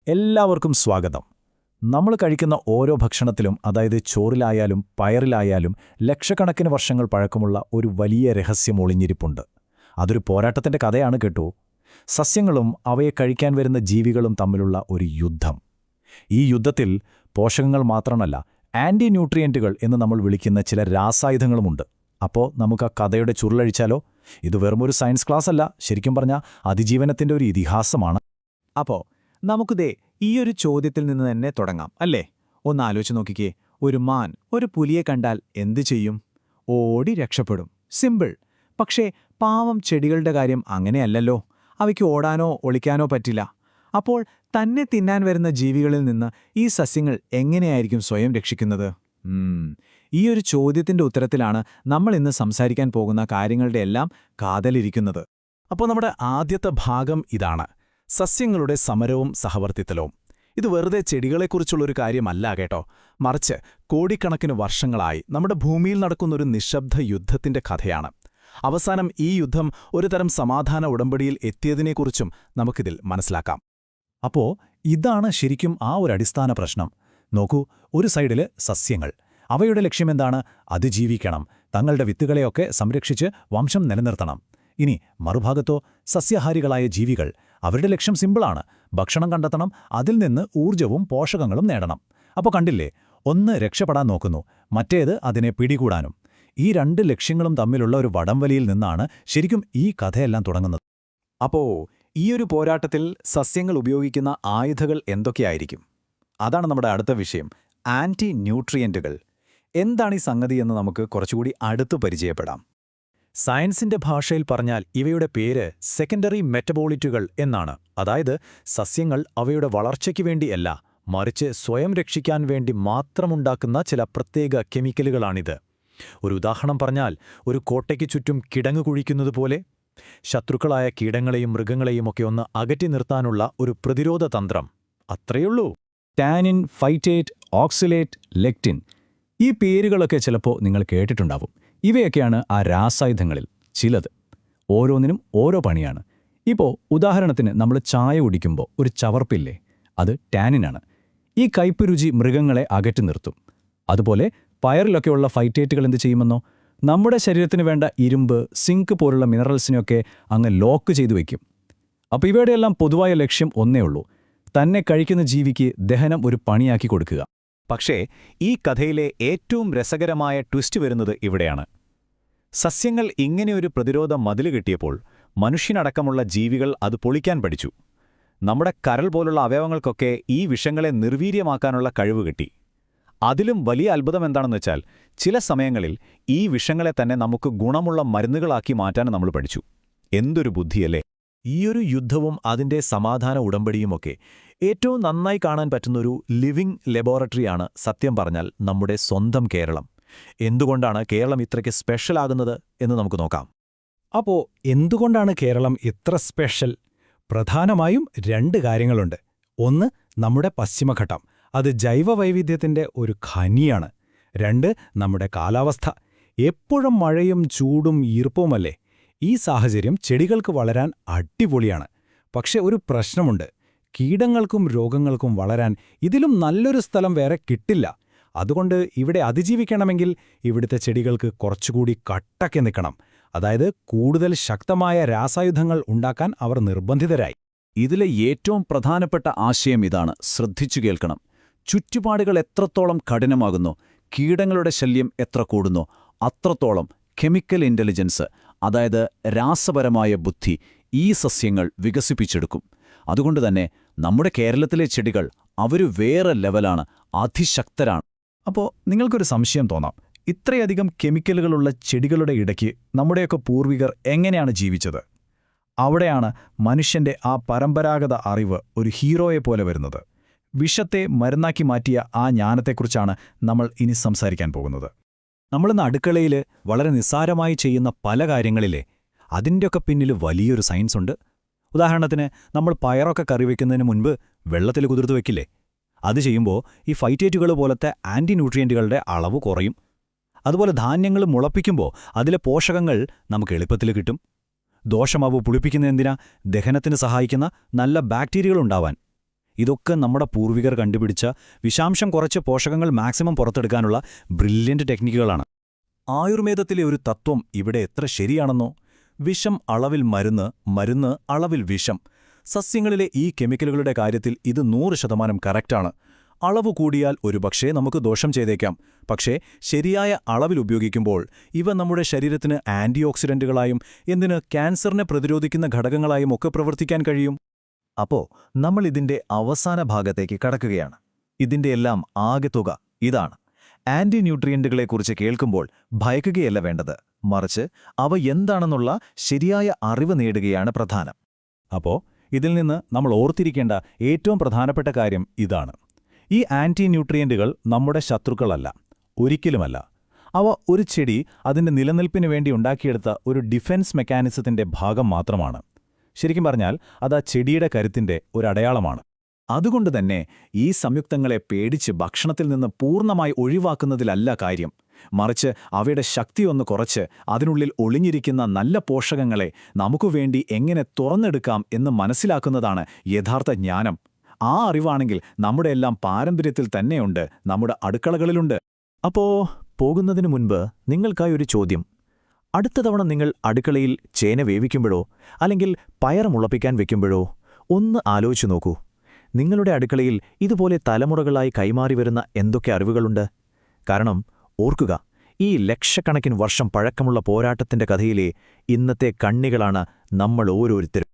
എല്ലാവർക്കും സ്വാഗതം. നമ്മൾ കഴിക്കുന്ന ഓരോ ഭക്ഷണത്തിലും, അതായത് ചോറിലായാലും പയറിലായാലും, ലക്ഷക്കണക്കിന് വർഷങ്ങൾ പഴക്കമുള്ള ഒരു വലിയ രഹസ്യം ഒളിഞ്ഞിരിപ്പുണ്ട്. അതൊരു പോരാട്ടത്തിന്റെ കഥയാണ് കേട്ടോ. സസ്യങ്ങളും അവയെ കഴിക്കാൻ വരുന്ന ജീവികളും തമ്മിലുള്ള ഒരു യുദ്ധം. ഈ യുദ്ധത്തിൽ പോഷകങ്ങൾ മാത്രമല്ല, ആന്റി ന്യൂട്രിയന്റുകൾ എന്ന് നമ്മൾ വിളിക്കുന്ന ചില രാസായുധങ്ങളുമുണ്ട്. അപ്പോൾ നമുക്ക് ആ കഥയുടെ ചുരുളഴിച്ചാലോ? ഇത് വെറുമൊരു സയൻസ് ക്ലാസ് അല്ല, ശരിക്കും പറഞ്ഞാൽ അതിജീവനത്തിന്റെ ഒരു ഇതിഹാസമാണ്. അപ്പോൾ നമുക്കിതേ ഈയൊരു ചോദ്യത്തിൽ നിന്ന് തന്നെ തുടങ്ങാം, അല്ലേ? ഒന്ന് ആലോചിച്ച് നോക്കിക്കേ. ഒരു മാൻ ഒരു പുലിയെ കണ്ടാൽ എന്തു ചെയ്യും? ഓടി രക്ഷപ്പെടും. സിമ്പിൾ. പക്ഷേ പാവം ചെടികളുടെ കാര്യം അങ്ങനെയല്ലല്ലോ. അവയ്ക്ക് ഓടാനോ ഒളിക്കാനോ പറ്റില്ല. അപ്പോൾ തന്നെ തിന്നാൻ വരുന്ന ജീവികളിൽ നിന്ന് ഈ സസ്യങ്ങൾ എങ്ങനെയായിരിക്കും സ്വയം രക്ഷിക്കുന്നത്? ഈയൊരു ചോദ്യത്തിന്റെ ഉത്തരത്തിലാണ് നമ്മൾ ഇന്ന് സംസാരിക്കാൻ പോകുന്ന കാര്യങ്ങളുടെ എല്ലാം കാതലിരിക്കുന്നത്. അപ്പോൾ നമ്മുടെ ആദ്യത്തെ ഭാഗം ഇതാണ്: സസ്യങ്ങളുടെ സമരവും സഹവർത്തിത്വവും. ഇത് വെറുതെ ചെടികളെക്കുറിച്ചുള്ളൊരു കാര്യമല്ല കേട്ടോ, മറിച്ച് കോടിക്കണക്കിന് വർഷങ്ങളായി നമ്മുടെ ഭൂമിയിൽ നടക്കുന്നൊരു നിശബ്ദ യുദ്ധത്തിന്റെ കഥയാണ്. അവസാനം ഈ യുദ്ധം ഒരു തരം സമാധാന ഉടമ്പടിയിൽ എത്തിയതിനെക്കുറിച്ചും നമുക്കിതിൽ മനസ്സിലാക്കാം. അപ്പോ ഇതാണ് ശരിക്കും ആ ഒരു അടിസ്ഥാന പ്രശ്നം. നോക്കൂ, ഒരു സൈഡില് സസ്യങ്ങൾ. അവയുടെ ലക്ഷ്യമെന്താണ്? അതിജീവിക്കണം, തങ്ങളുടെ വിത്തുകളെയൊക്കെ സംരക്ഷിച്ച് വംശം നിലനിർത്തണം. ഇനി മറുഭാഗത്തോ സസ്യഹാരികളായ ജീവികൾ. അവരുടെ ലക്ഷ്യം സിമ്പിളാണ്: ഭക്ഷണം കണ്ടെത്തണം, അതിൽ നിന്ന് ഊർജ്ജവും പോഷകങ്ങളും നേടണം. അപ്പോൾ കണ്ടില്ലേ, ഒന്ന് രക്ഷപ്പെടാൻ നോക്കുന്നു, മറ്റേത് അതിനെ പിടികൂടാനും. ഈ രണ്ട് ലക്ഷ്യങ്ങളും തമ്മിലുള്ള ഒരു വടംവലിയിൽ നിന്നാണ് ശരിക്കും ഈ കഥയെല്ലാം തുടങ്ങുന്നത്. അപ്പോൾ ഈയൊരു പോരാട്ടത്തിൽ സസ്യങ്ങൾ ഉപയോഗിക്കുന്ന ആയുധങ്ങൾ എന്തൊക്കെയായിരിക്കും? അതാണ് നമ്മുടെ അടുത്ത വിഷയം: ആന്റി ന്യൂട്രിയന്റുകൾ. എന്താണ് ഈ സംഗതി എന്ന് നമുക്ക് കുറച്ചുകൂടി അടുത്ത് പരിചയപ്പെടാം. സയൻസിന്റെ ഭാഷയിൽ പറഞ്ഞാൽ ഇവയുടെ പേര് സെക്കൻഡറി മെറ്റബോളിറ്റുകൾ എന്നാണ്. അതായത് സസ്യങ്ങൾ അവയുടെ വളർച്ചയ്ക്ക് വേണ്ടിയല്ല, മറിച്ച് സ്വയം രക്ഷിക്കാൻ വേണ്ടി മാത്രമുണ്ടാക്കുന്ന ചില പ്രത്യേക കെമിക്കലുകളാണിത്. ഒരു ഉദാഹരണം പറഞ്ഞാൽ, ഒരു കോട്ടയ്ക്ക് ചുറ്റും കിടങ്ങ് കുഴിക്കുന്നതുപോലെ ശത്രുക്കളായ കീടങ്ങളെയും മൃഗങ്ങളെയും ഒക്കെ ഒന്ന് അകറ്റി നിർത്താനുള്ള ഒരു പ്രതിരോധ തന്ത്രം. അത്രയുള്ളൂ. Tannin, phytate, oxalate, lectin. ഈ പേരുകളൊക്കെ ചിലപ്പോൾ നിങ്ങൾ കേട്ടിട്ടുണ്ടാവും. ഇവയൊക്കെയാണ് ആ രാസായുധങ്ങളിൽ ചിലത്. ഓരോന്നിനും ഓരോ പണിയാണ്. ഇപ്പോൾ ഉദാഹരണത്തിന് നമ്മൾ ചായ കുടിക്കുമ്പോൾ ഒരു ചവർപ്പില്ലേ, അത് ടാനിനാണ്. ഈ കയ്പ് രുചി മൃഗങ്ങളെ അകറ്റി നിർത്തും. അതുപോലെ പയറിലൊക്കെയുള്ള ഫൈറ്റേറ്റുകൾ എന്ത് ചെയ്യുമെന്നോ? നമ്മുടെ ശരീരത്തിന് വേണ്ട ഇരുമ്പ്, സിങ്ക് പോലുള്ള മിനറൽസിനെയൊക്കെ അങ്ങ് ലോക്ക് ചെയ്തു വയ്ക്കും. അപ്പോൾ ഇവയുടെയെല്ലാം പൊതുവായ ലക്ഷ്യം ഒന്നേ ഉള്ളൂ: തന്നെ കഴിക്കുന്ന ജീവിക്ക് ദഹനം ഒരു പണിയാക്കി കൊടുക്കുക. പക്ഷേ ഈ കഥയിലെ ഏറ്റവും രസകരമായ ട്വിസ്റ്റ് വരുന്നത് ഇവിടെയാണ്. സസ്യങ്ങൾ ഇങ്ങനെയൊരു പ്രതിരോധ മതില് കിട്ടിയപ്പോൾ മനുഷ്യനടക്കമുള്ള ജീവികൾ അത് പൊളിക്കാൻ പഠിച്ചു. നമ്മുടെ കരൾ പോലുള്ള അവയവങ്ങൾക്കൊക്കെ ഈ വിഷങ്ങളെ നിർവീര്യമാക്കാനുള്ള കഴിവ് കിട്ടി. അതിലും വലിയ അത്ഭുതം എന്താണെന്ന് വെച്ചാൽ, ചില സമയങ്ങളിൽ ഈ വിഷങ്ങളെ തന്നെ നമുക്ക് ഗുണമുള്ള മരുന്നുകളാക്കി മാറ്റാൻ നമ്മൾ പഠിച്ചു. എന്തൊരു ബുദ്ധിയല്ലേ! ഈയൊരു യുദ്ധവും അതിന്റെ സമാധാന ഉടമ്പടിയുമൊക്കെ ഏറ്റവും നന്നായി കാണാൻ പറ്റുന്നൊരു ലിവിംഗ് ലബോറട്ടറിയാണ് സത്യം പറഞ്ഞാൽ നമ്മുടെ സ്വന്തം കേരളം. എന്തുകൊണ്ടാണ് കേരളം ഇത്രയ്ക്ക് സ്പെഷ്യലാകുന്നത് എന്ന് നമുക്ക് നോക്കാം. അപ്പോൾ എന്തുകൊണ്ടാണ് കേരളം ഇത്ര സ്പെഷ്യൽ? പ്രധാനമായും രണ്ട് കാര്യങ്ങളുണ്ട്. ഒന്ന്, നമ്മുടെ പശ്ചിമഘട്ടം. അത് ജൈവവൈവിധ്യത്തിന്റെ ഒരു ഖനിയാണ്. രണ്ട്, നമ്മുടെ കാലാവസ്ഥ. എപ്പോഴും മഴയും ചൂടും ഈർപ്പവുമല്ലേ. ഈ സാഹചര്യം ചെടികൾക്ക് വളരാൻ അടിപൊളിയാണ്. പക്ഷെ ഒരു പ്രശ്നമുണ്ട്: കീടങ്ങൾക്കും രോഗങ്ങൾക്കും വളരാൻ ഇതിലും നല്ലൊരു സ്ഥലം വേറെ കിട്ടില്ല. അതുകൊണ്ട് ഇവിടെ അതിജീവിക്കണമെങ്കിൽ ഇവിടുത്തെ ചെടികൾക്ക് കുറച്ചുകൂടി കട്ടയ്ക്ക് നിൽക്കണം. അതായത് കൂടുതൽ ശക്തമായ രാസായുധങ്ങൾ ഉണ്ടാക്കാൻ അവർ നിർബന്ധിതരായി. ഇതിലെ ഏറ്റവും പ്രധാനപ്പെട്ട ആശയം ഇതാണ്, ശ്രദ്ധിച്ചു കേൾക്കണം. ചുറ്റുപാടുകൾ എത്രത്തോളം കഠിനമാകുന്നു, കീടങ്ങളുടെ ശല്യം എത്ര കൂടുന്നു, അത്രത്തോളം കെമിക്കൽ ഇന്റലിജൻസ്, അതായത് രാസപരമായ ബുദ്ധി, ഈ സസ്യങ്ങൾ വികസിപ്പിച്ചെടുക്കും. അതുകൊണ്ടുതന്നെ നമ്മുടെ കേരളത്തിലെ ചെടികൾ അവര് വേറെ ലെവലാണ്, അതിശക്തരാണ്. അപ്പോൾ നിങ്ങൾക്കൊരു സംശയം തോന്നാം: ഇത്രയധികം കെമിക്കലുകളുള്ള ചെടികളുടെ ഇടയ്ക്ക് നമ്മുടെയൊക്കെ പൂർവികർ എങ്ങനെയാണ് ജീവിച്ചത്? അവിടെയാണ് മനുഷ്യന്റെ ആ പരമ്പരാഗത അറിവ് ഒരു ഹീറോയെപ്പോലെ വരുന്നത്. വിഷത്തെ മരുന്നാക്കി മാറ്റിയ ആ ജ്ഞാനത്തെക്കുറിച്ചാണ് നമ്മൾ ഇനി സംസാരിക്കാൻ പോകുന്നത്. നമ്മളിന്ന് അടുക്കളയിൽ വളരെ നിസ്സാരമായി ചെയ്യുന്ന പല കാര്യങ്ങളിലെ അതിൻ്റെയൊക്കെ പിന്നിൽ വലിയൊരു സയൻസ് ഉണ്ട്. ഉദാഹരണത്തിന്, നമ്മൾ പയറൊക്കെ കറി വയ്ക്കുന്നതിന് മുൻപ് വെള്ളത്തിൽ കുതിർത്ത് വയ്ക്കില്ലേ? അത് ചെയ്യുമ്പോൾ ഈ ഫൈറ്റേറ്റുകൾ പോലത്തെ ആന്റി ന്യൂട്രിയന്റുകളുടെ അളവ് കുറയും. അതുപോലെ ധാന്യങ്ങൾ മുളപ്പിക്കുമ്പോൾ അതിലെ പോഷകങ്ങൾ നമുക്ക് എളുപ്പത്തിൽ കിട്ടും. ദോശമാവ് പുളിപ്പിക്കുന്നതെന്തിനാ? ദഹനത്തിന് സഹായിക്കുന്ന നല്ല ബാക്ടീരിയകളുണ്ടാവാൻ. ഇതൊക്കെ നമ്മുടെ പൂർവികർ കണ്ടുപിടിച്ച വിഷാംശം കുറച്ച് പോഷകങ്ങൾ മാക്സിമം പുറത്തെടുക്കാനുള്ള ബ്രില്യൻ്റ് ടെക്നിക്കുകളാണ്. ആയുർവേദത്തിലെ ഒരു തത്വം ഇവിടെ എത്ര ശരിയാണെന്നോ? വിഷം അളവിൽ മരുന്ന്, മരുന്ന് അളവിൽ വിഷം. സസ്യങ്ങളിലെ ഈ കെമിക്കലുകളുടെ കാര്യത്തിൽ ഇത് 100% കറക്റ്റാണ്. അളവ് കൂടിയാൽ ഒരുപക്ഷേ നമുക്ക് ദോഷം ചെയ്തേക്കാം. പക്ഷേ ശരിയായ അളവിൽ ഉപയോഗിക്കുമ്പോൾ ഇവ നമ്മുടെ ശരീരത്തിന് ആന്റിഓക്സിഡന്റുകളായും എന്തിന് ക്യാൻസറിനെ പ്രതിരോധിക്കുന്ന ഘടകങ്ങളായും ഒക്കെ പ്രവർത്തിക്കാൻ കഴിയും. അപ്പോ നമ്മൾ ഇതിന്റെ അവസാന ഭാഗത്തേക്ക് കടക്കുകയാണ്. ഇതിന്റെയെല്ലാം ആകെ തുക ഇതാണ്. ആന്റി ന്യൂട്രിയന്റുകളെക്കുറിച്ച് കേൾക്കുമ്പോൾ ഭയക്കുകയല്ല വേണ്ടത്, മറിച്ച് അവ എന്താണെന്നുള്ള ശരിയായ അറിവ് നേടുകയാണ് പ്രധാനം. അപ്പോൾ ഇതിൽ നിന്ന് നമ്മൾ ഓർത്തിരിക്കേണ്ട ഏറ്റവും പ്രധാനപ്പെട്ട കാര്യം ഇതാണ്: ഈ ആന്റി ന്യൂട്രിയന്റുകൾ നമ്മുടെ ശത്രുക്കളല്ല, ഒരിക്കലുമല്ല. അവ ഒരു ചെടി അതിന്റെ നിലനിൽപ്പിന് വേണ്ടി ഉണ്ടാക്കിയെടുത്ത ഒരു ഡിഫൻസ് മെക്കാനിസത്തിന്റെ ഭാഗം മാത്രമാണ്. ശരിക്കും പറഞ്ഞാൽ അത് ആ ചെടിയുടെ കരുത്തിന്റെ ഒരടയാളമാണ്. അതുകൊണ്ട് തന്നെ ഈ സംയുക്തങ്ങളെ പേടിച്ച് ഭക്ഷണത്തിൽ നിന്ന് പൂർണ്ണമായി ഒഴിവാക്കുന്നതിലല്ല കാര്യം, മറിച്ച് അവയുടെ ശക്തിയൊന്ന് കുറച്ച് അതിനുള്ളിൽ ഒളിഞ്ഞിരിക്കുന്ന നല്ല പോഷകങ്ങളെ നമുക്കുവേണ്ടി എങ്ങനെ തുറന്നെടുക്കാം എന്ന് മനസ്സിലാക്കുന്നതാണ് യഥാർത്ഥ ജ്ഞാനം. ആ അറിവാണെങ്കിൽ നമ്മുടെ എല്ലാം പാരമ്പര്യത്തിൽ തന്നെയുണ്ട്, നമ്മുടെ അടുക്കളകളിലുണ്ട്. അപ്പോ പോകുന്നതിനു മുൻപ് നിങ്ങൾക്കായി ഒരു ചോദ്യം. അടുത്ത തവണ നിങ്ങൾ അടുക്കളയിൽ ചേന വേവിക്കുമ്പോഴോ അല്ലെങ്കിൽ പയർ മുളപ്പിക്കാൻ വെക്കുമ്പോഴോ ഒന്ന് ആലോചിച്ചു നോക്കൂ. നിങ്ങളുടെ അടുക്കളയിൽ ഇതുപോലെ തലമുറകളായി കൈമാറി വരുന്ന എന്തൊക്കെ അറിവുകളുണ്ട്? കാരണം ഓർക്കുക, ഈ ലക്ഷക്കണക്കിന് വർഷം പഴക്കമുള്ള പോരാട്ടത്തിന്റെ കഥയിലെ ഇന്നത്തെ കണ്ണികളാണ് നമ്മൾ ഓരോരുത്തരും.